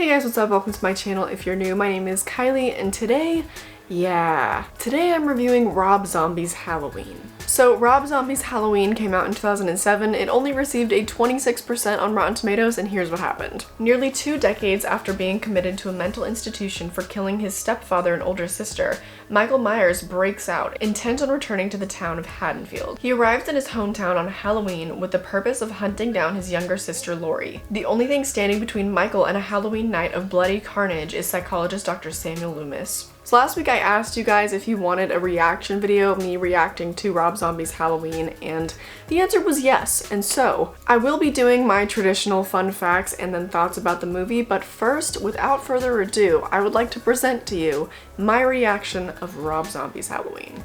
Hey guys, what's up? Welcome to my channel. If you're new, my name is Kylie, and today I'm reviewing Rob Zombie's Halloween. So Rob Zombie's Halloween came out in 2007. It only received a 26% on Rotten Tomatoes, and here's what happened. Nearly 2 decades after being committed to a mental institution for killing his stepfather and older sister, Michael Myers breaks out, intent on returning to the town of Haddonfield. He arrives in his hometown on Halloween with the purpose of hunting down his younger sister Lori. The only thing standing between Michael and a Halloween night of bloody carnage is psychologist Dr. Samuel Loomis. So last week I asked you guys if you wanted a reaction video of me reacting to Rob Zombie's Halloween, and the answer was yes. And so I will be doing my traditional fun facts and then thoughts about the movie, but first, without further ado, I would like to present to you my reaction of Rob Zombie's Halloween.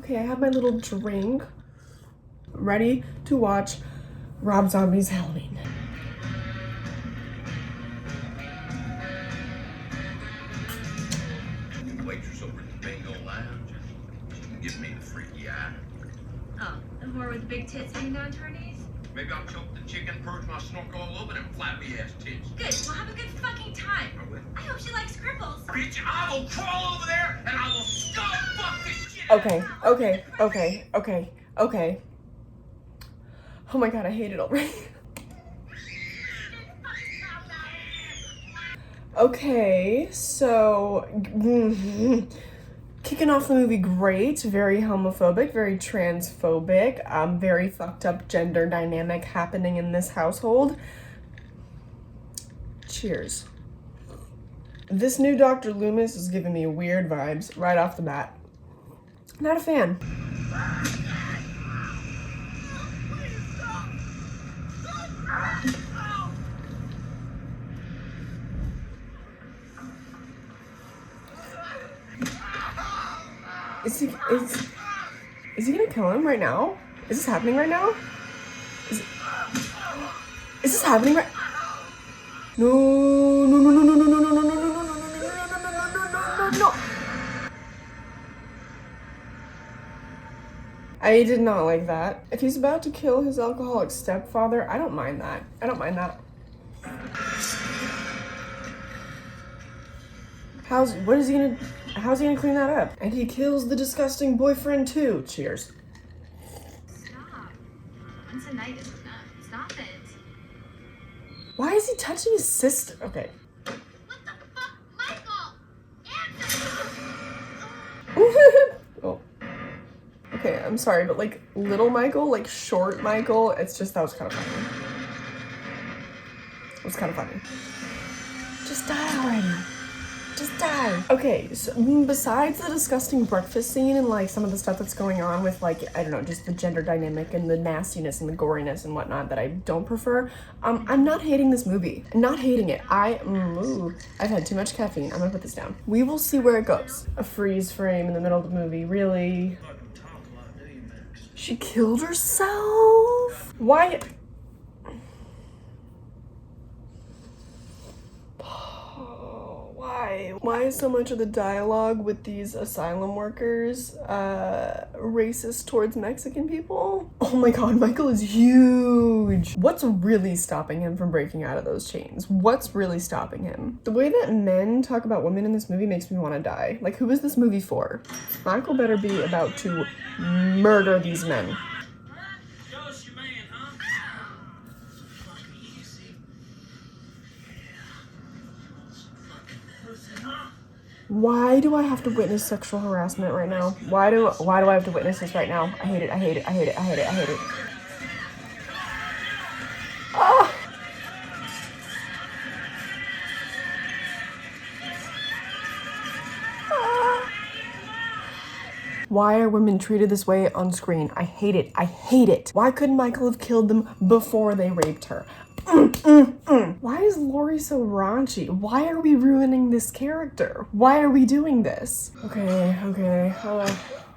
Okay, I have my little drink ready to watch Rob Zombie's Halloween. Waitress over at the bingo lounge. She can give me the freaky eye. Oh, the whore with the big tits hanging down to her knees? Maybe I'll choke the chicken, purge my snorkel all over them flappy ass tits. Good, we'll have a good fucking time. I will. I hope she likes cripples. Bitch, I will crawl over there and I will skull fuck this shit. Okay. Oh my god, I hate it already. Okay, so kicking off the movie great, very homophobic, very transphobic, very fucked up gender dynamic happening in this household. Cheers. This new Dr. Loomis is giving me weird vibes right off the bat. Not a fan. Is he gonna kill him right now? Is this happening right now? Is this happening right? No. I did not like that. If he's about to kill his alcoholic stepfather, I don't mind that. How's he gonna clean that up? And he kills the disgusting boyfriend too. Cheers. Stop. Once a night is enough. Stop it. Why is he touching his sister? Okay. What the fuck? Michael! Oh. Okay, I'm sorry, but like little Michael, like short Michael, that was kind of funny. It was kind of funny. Just die already. Just die. Okay, so besides the disgusting breakfast scene and like some of the stuff that's going on with like, I don't know, just the gender dynamic and the nastiness and the goriness and whatnot that I don't prefer, I'm not hating this movie. I'm not hating it. I've had too much caffeine. I'm gonna put this down. We will see where it goes. A freeze frame in the middle of the movie, really? She killed herself? Why? Why is so much of the dialogue with these asylum workers racist towards Mexican people? Oh my god, Michael is huge. What's really stopping him from breaking out of those chains? What's really stopping him? The way that men talk about women in this movie makes me want to die. Like, who is this movie for? Michael better be about to murder these men. Why do I have to witness sexual harassment right now? Why do I have to witness this right now? I hate it. Ah! Why are women treated this way on screen? I hate it. Why couldn't Michael have killed them before they raped her? Why is Lori so raunchy? Why are we ruining this character? Why are we doing this? Okay.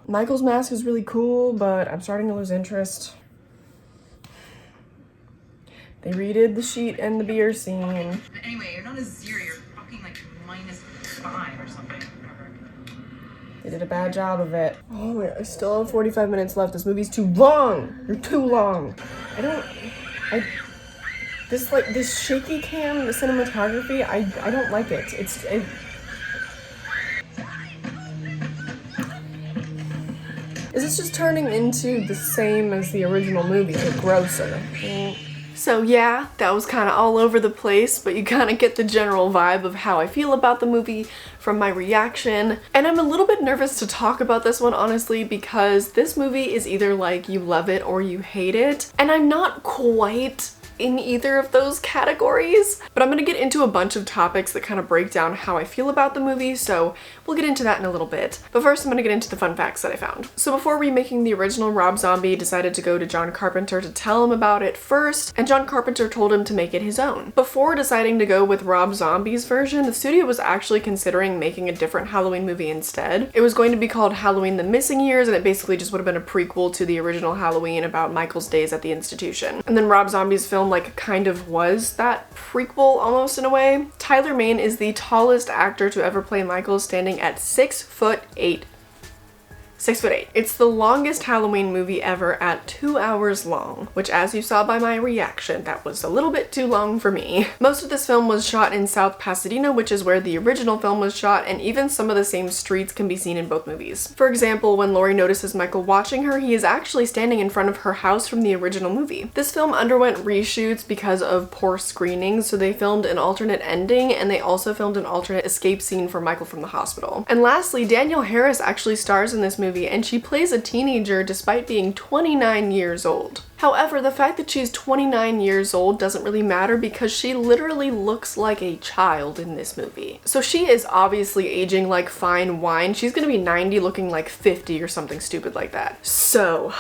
Michael's mask is really cool, but I'm starting to lose interest. They redid the sheet and the beer scene. Anyway, you're not a 0, you're fucking like -5 or something. They did a bad job of it. Oh my god, I still have 45 minutes left. This movie's too long. You're too long. This shaky cam, the cinematography, I don't like it. Is this just turning into the same as the original movie, but grosser? So yeah, that was kind of all over the place, but you kind of get the general vibe of how I feel about the movie from my reaction. And I'm a little bit nervous to talk about this one, honestly, because this movie is either like you love it or you hate it, and I'm not quite in either of those categories, but I'm gonna get into a bunch of topics that kind of break down how I feel about the movie, so we'll get into that in a little bit. But first I'm gonna get into the fun facts that I found. So before remaking the original, Rob Zombie decided to go to John Carpenter to tell him about it first, and John Carpenter told him to make it his own. Before deciding to go with Rob Zombie's version, the studio was actually considering making a different Halloween movie instead. It was going to be called Halloween: The Missing Years, and it basically just would have been a prequel to the original Halloween about Michael's days at the institution. And then Rob Zombie's film kind of was that prequel almost in a way. Tyler Mane is the tallest actor to ever play Michael, standing at 6'8". 6'8". It's the longest Halloween movie ever at 2 hours long, which, as you saw by my reaction, that was a little bit too long for me. Most of this film was shot in South Pasadena, which is where the original film was shot, and even some of the same streets can be seen in both movies. For example, when Laurie notices Michael watching her, he is actually standing in front of her house from the original movie. This film underwent reshoots because of poor screenings, so they filmed an alternate ending, and they also filmed an alternate escape scene for Michael from the hospital. And lastly, Danielle Harris actually stars in this movie, and she plays a teenager despite being 29 years old. However, the fact that she's 29 years old doesn't really matter because she literally looks like a child in this movie. So she is obviously aging like fine wine. She's gonna be 90 looking like 50 or something stupid like that. So,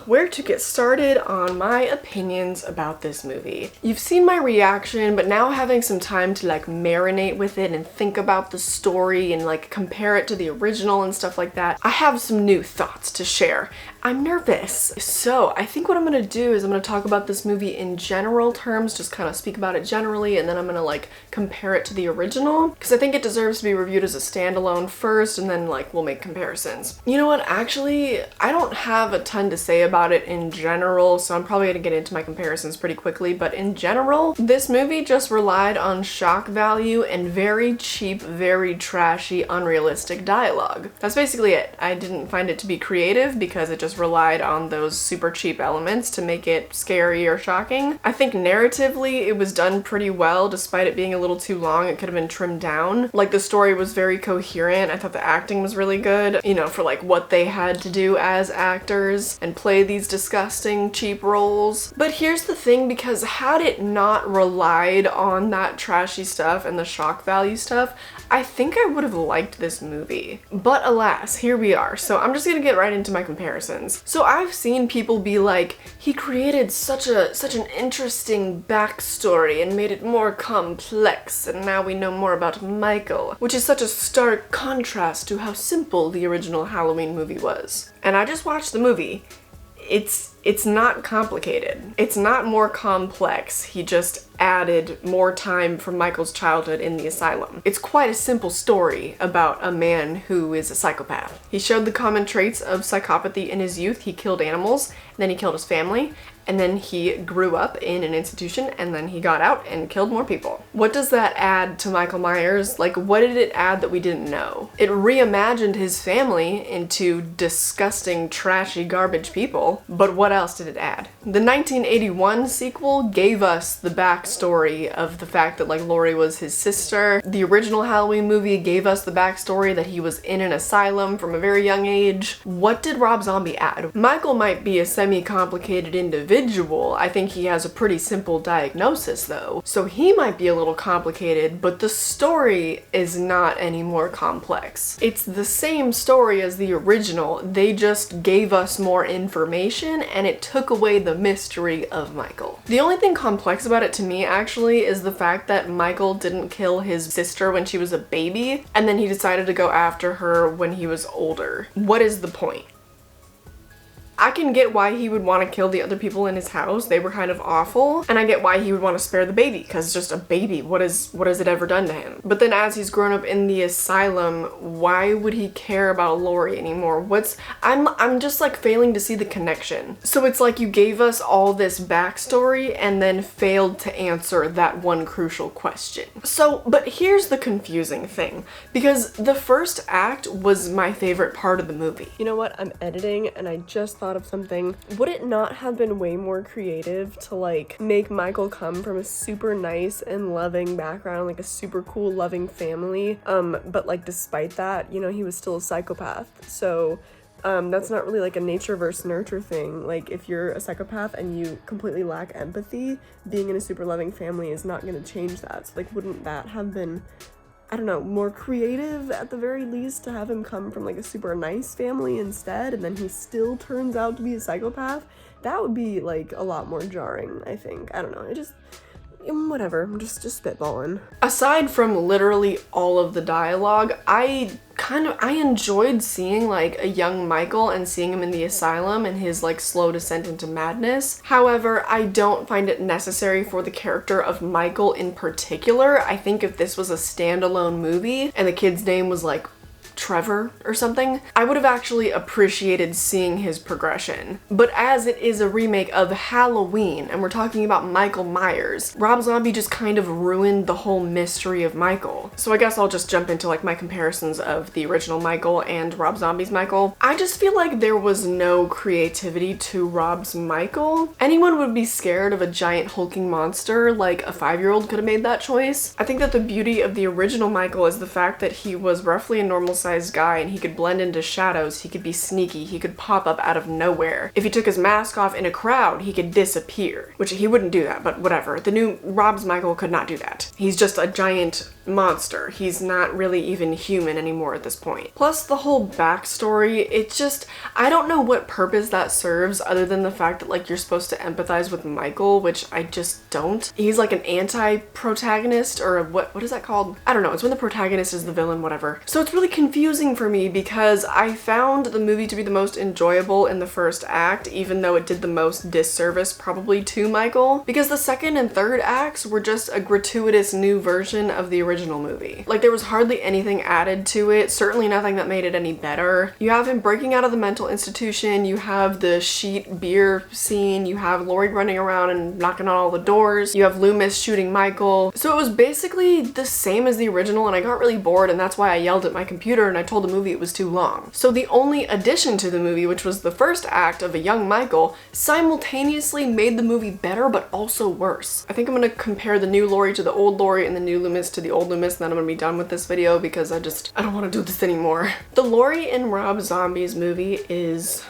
where to get started on my opinions about this movie? You've seen my reaction, but now having some time to marinate with it and think about the story and compare it to the original and stuff like that, I have some new thoughts to share. I'm nervous. So I think what I'm gonna do is I'm gonna talk about this movie in general terms, just kind of speak about it generally, and then I'm gonna compare it to the original, because I think it deserves to be reviewed as a standalone first, and then we'll make comparisons. You know what, actually, I don't have a ton to say about it in general, so I'm probably gonna get into my comparisons pretty quickly, but in general, this movie just relied on shock value and very cheap, very trashy, unrealistic dialogue. That's basically it. I didn't find it to be creative because it just relied on those super cheap elements to make it scary or shocking. I think narratively it was done pretty well despite it being a little too long. It could have been trimmed down. The story was very coherent. I thought the acting was really good, you know, for what they had to do as actors and play these disgusting cheap roles. But here's the thing, because had it not relied on that trashy stuff and the shock value stuff, I think I would have liked this movie. But alas, here we are. So I'm just gonna get right into my comparisons. So I've seen people be like, he created such an interesting backstory and made it more complex, and now we know more about Michael, which is such a stark contrast to how simple the original Halloween movie was. And I just watched the movie. It's not complicated. It's not more complex. He just added more time from Michael's childhood in the asylum. It's quite a simple story about a man who is a psychopath. He showed the common traits of psychopathy in his youth. He killed animals, and then he killed his family, and then he grew up in an institution, and then he got out and killed more people. What does that add to Michael Myers? What did it add that we didn't know? It reimagined his family into disgusting, trashy, garbage people, but what else did it add? The 1981 sequel gave us the backstory of the fact that Laurie was his sister. The original Halloween movie gave us the backstory that he was in an asylum from a very young age. What did Rob Zombie add? Michael might be a semi-complicated individual. I think he has a pretty simple diagnosis though, so he might be a little complicated, but the story is not any more complex. It's the same story as the original, they just gave us more information and it took away the mystery of Michael. The only thing complex about it to me actually is the fact that Michael didn't kill his sister when she was a baby, and then he decided to go after her when he was older. What is the point? I can get why he would want to kill the other people in his house. They were kind of awful. And I get why he would want to spare the baby, because it's just a baby. What has it ever done to him? But then as he's grown up in the asylum, why would he care about Lori anymore? I'm just like failing to see the connection. So it's like you gave us all this backstory and then failed to answer that one crucial question. So, but here's the confusing thing, because the first act was my favorite part of the movie. You know what? I'm editing and I just thought of something. Would it not have been way more creative to like make Michael come from a super nice and loving background, like a super cool loving family, but like despite that, you know, he was still a psychopath. So that's not really like a nature versus nurture thing. Like if you're a psychopath and you completely lack empathy, being in a super loving family is not going to change that. So like wouldn't that have been, I don't know, more creative at the very least, to have him come from like a super nice family instead, and then he still turns out to be a psychopath? That would be like a lot more jarring, I think. I don't know, whatever, I'm just spitballing. Aside from literally all of the dialogue, I enjoyed seeing like a young Michael and seeing him in the asylum and his like slow descent into madness. However, I don't find it necessary for the character of Michael in particular. I think if this was a standalone movie and the kid's name was like Trevor or something, I would have actually appreciated seeing his progression. But as it is a remake of Halloween and we're talking about Michael Myers, Rob Zombie just kind of ruined the whole mystery of Michael. So I guess I'll just jump into like my comparisons of the original Michael and Rob Zombie's Michael. I just feel like there was no creativity to Rob's Michael. Anyone would be scared of a giant hulking monster, like a 5-year-old could have made that choice. I think that the beauty of the original Michael is the fact that he was roughly a normal sized guy and he could blend into shadows, he could be sneaky, he could pop up out of nowhere. If he took his mask off in a crowd, he could disappear, which he wouldn't do that, but whatever. The new Rob's Michael could not do that. He's just a giant monster. He's not really even human anymore at this point. Plus the whole backstory, it's just, I don't know what purpose that serves other than the fact that like you're supposed to empathize with Michael, which I just don't. He's like an anti-protagonist, or what is that called? I don't know. It's when the protagonist is the villain, whatever. So it's really confusing for me because I found the movie to be the most enjoyable in the first act, even though it did the most disservice probably to Michael, because the second and third acts were just a gratuitous new version of the original movie. Like there was hardly anything added to it, certainly nothing that made it any better. You have him breaking out of the mental institution, you have the sheet beer scene, you have Lori running around and knocking on all the doors, you have Loomis shooting Michael. So it was basically the same as the original, and I got really bored, and that's why I yelled at my computer and I told the movie it was too long. So the only addition to the movie, which was the first act of a young Michael, simultaneously made the movie better but also worse. I think I'm gonna compare the new Lori to the old Lori and the new Loomis to the old Loomis, and then I'm gonna be done with this video because I don't want to do this anymore. The Lori in Rob Zombie's movie is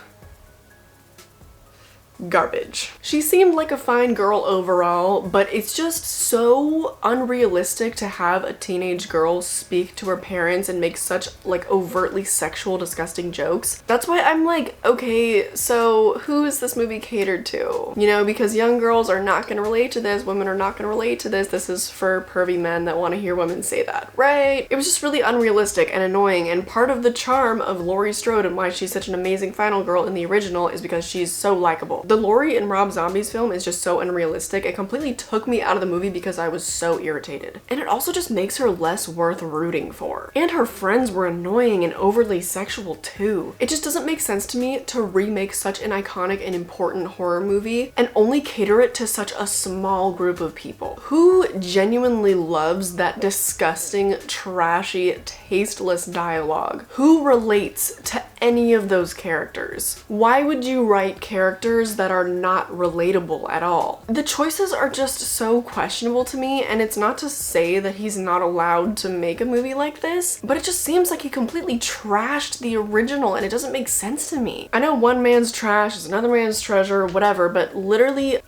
garbage. She seemed like a fine girl overall, but it's just so unrealistic to have a teenage girl speak to her parents and make such like overtly sexual, disgusting jokes. That's why I'm like, okay, so who is this movie catered to? You know, because young girls are not gonna relate to this, women are not gonna relate to this. This is for pervy men that want to hear women say that, right? It was just really unrealistic and annoying, and part of the charm of Laurie Strode and why she's such an amazing final girl in the original is because she's so likable. The Lori in Rob Zombie's film is just so unrealistic. It completely took me out of the movie because I was so irritated. And it also just makes her less worth rooting for. And her friends were annoying and overly sexual too. It just doesn't make sense to me to remake such an iconic and important horror movie and only cater it to such a small group of people. Who genuinely loves that disgusting, trashy, tasteless dialogue? Who relates to any of those characters? Why would you write characters that are not relatable at all? The choices are just so questionable to me, and it's not to say that he's not allowed to make a movie like this, but it just seems like he completely trashed the original and it doesn't make sense to me. I know one man's trash is another man's treasure, whatever, but literally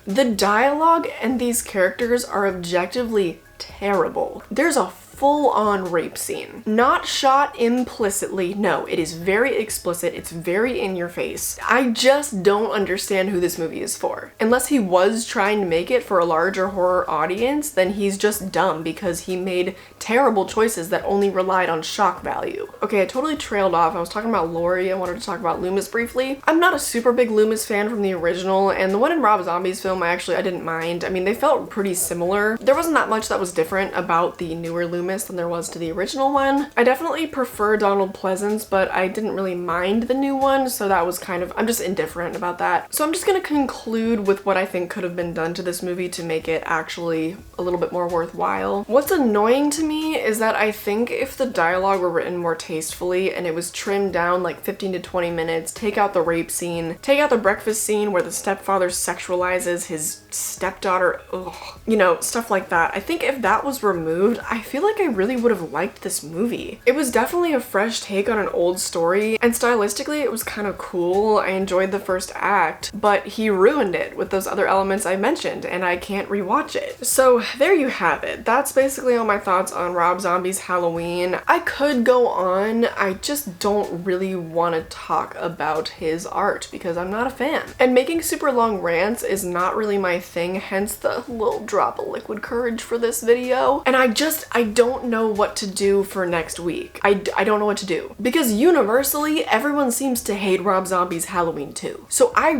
the dialogue and these characters are objectively terrible. There's a full-on rape scene. Not shot implicitly, no, it is very explicit, it's very in your face. I just don't understand who this movie is for. Unless he was trying to make it for a larger horror audience, then he's just dumb because he made terrible choices that only relied on shock value. Okay, I totally trailed off. I was talking about Laurie. I wanted to talk about Loomis briefly. I'm not a super big Loomis fan from the original, and the one in Rob Zombie's film I didn't mind. I mean, they felt pretty similar. There wasn't that much that was different about the newer Loomis than there was to the original one. I definitely prefer Donald Pleasance, but I didn't really mind the new one, so that was kind of, I'm just indifferent about that. So I'm just gonna conclude with what I think could have been done to this movie to make it actually a little bit more worthwhile. What's annoying to me is that I think if the dialogue were written more tastefully and it was trimmed down like 15 to 20 minutes, take out the rape scene, take out the breakfast scene where the stepfather sexualizes his stepdaughter, ugh, you know, stuff like that. I think if that was removed, I feel like I really would have liked this movie. It was definitely a fresh take on an old story, and stylistically it was kind of cool. I enjoyed the first act, but he ruined it with those other elements I mentioned, and I can't rewatch it. So there you have it. That's basically all my thoughts on Rob Zombie's Halloween. I could go on, I just don't really want to talk about his art because I'm not a fan. And making super long rants is not really my thing, hence the little drop of liquid courage for this video. And I don't know what to do for next week. I don't know what to do. Because universally, everyone seems to hate Rob Zombie's Halloween too. So I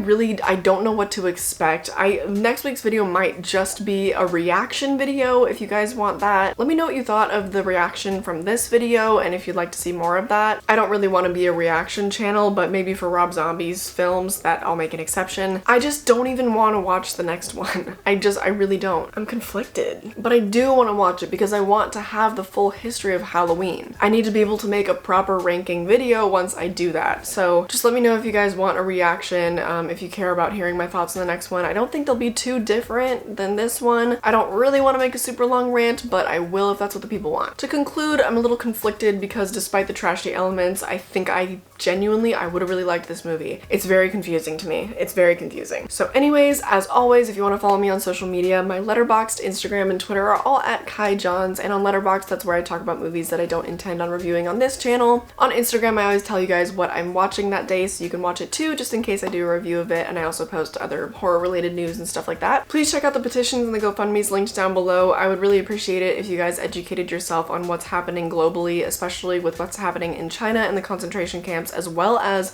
don't know what to expect. Next week's video might just be a reaction video if you guys want that. Let me know what you thought of the reaction from this video and if you'd like to see more of that. I don't really want to be a reaction channel, but maybe for Rob Zombie's films that I'll make an exception. I just don't even want to watch the next one. I really don't. I'm conflicted. But I do want to watch it because I want to have the full history of Halloween. I need to be able to make a proper ranking video once I do that. So just let me know if you guys want a reaction, if you care about hearing my thoughts on the next one. I don't think they'll be too different than this one. I don't really want to make a super long rant, but I will if that's what the people want. To conclude, I'm a little conflicted because despite the trashy elements, I think I would have really liked this movie. It's very confusing to me. It's very confusing. So anyways, as always, if you want to follow me on social media, my Letterboxd, Instagram, and Twitter are all at Kai Johns, and on Letterboxd, that's where I talk about movies that I don't intend on reviewing on this channel. On Instagram, I always tell you guys what I'm watching that day, so you can watch it too, just in case I do a review of it, and I also post other horror-related news and stuff like that. Please check out the petitions and the GoFundMe's linked down below. I would really appreciate it if you guys educated yourself on what's happening globally, especially with what's happening in China and the concentration camps, as well as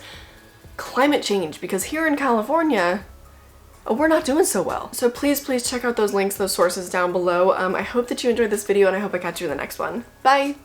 climate change, because here in California, we're not doing so well. So please check out those links, those sources down below. I hope that you enjoyed this video, and I hope I catch you in the next one. Bye!